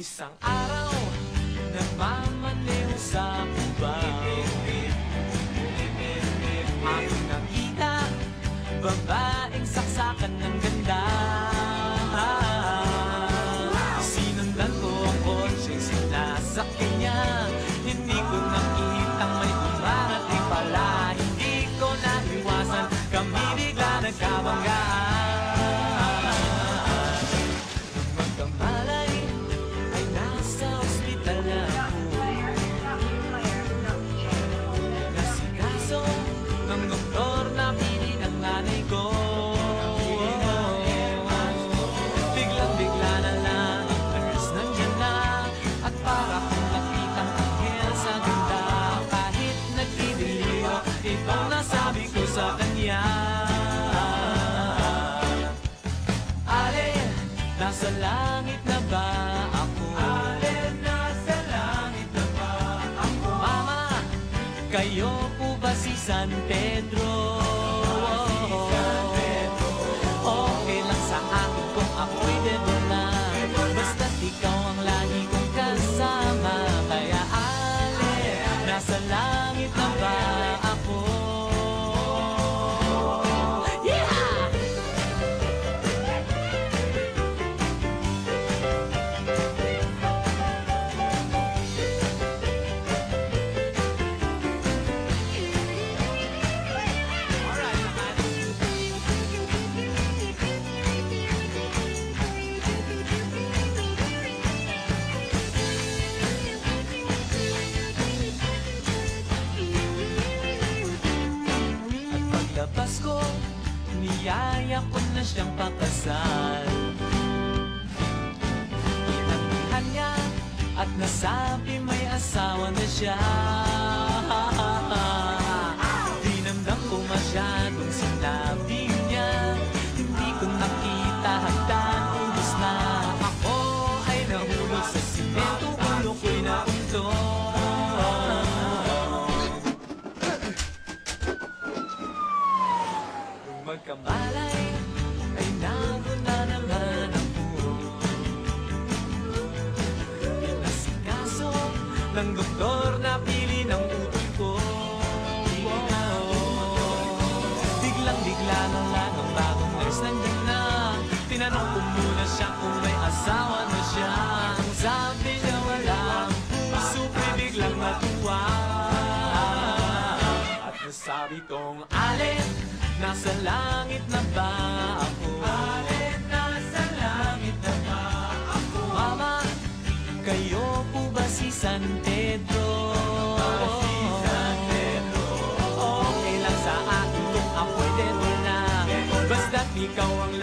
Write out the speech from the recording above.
Isang araw, nagmamaneho sa Cubao. Aking nakita, babaeng saksakan ng ganda. Sinundan ko ang kotse, sinasakyan niya. Hindi ko nakitang may dumarating pala. Hindi ko naiwasan, kami bigla nagkabanggaan. Magkamalay ay nasa ospital na ako. Nasikaso ng doktor na pili ng nanay ko. Biglang-bigla na lang ang nurse nandiyan na. At para kong nakitang anghel sa ganda. Kahit nagdidiliyo, ito nasabi ko sa kanya. Alin, nasa langit na ba ako? Alin, nasa langit na ba ako? Mama, kayo po ba si San Pedro? Okay lang sa akin kung ako'y dedo na. Basta't ikaw ang lagi kong kasama. Kaya alin, nasa langit na ba ako? Yeah! Paglabas ko, niyaya ko na siyang pakasal. Inangihan niya at nasabi may asawa na siya. Dinamdam ko masyadong sinabi niya. Hindi ko nakita hagdan, ubos na. Ako ay nahulog sa simento, ulo ko'y nauntog. Magkamalay ay naguna naman ako. Pinasikaso ng doktor na pili ng utol ko. Biglang-bigla na lang ang bagong nurse nandiyan na. Tinanong ko muna siya kung may asawa na siya. Ang sabi niya walang puso, ko'y biglang natuwa. At nasabi kong alin, nasa langit na ba ako? Alin, nasa langit na ba ako? Mama, kayo po ba si San Pedro? Okay lang sa akin kung ako'y dedo na. Basta't ikaw ang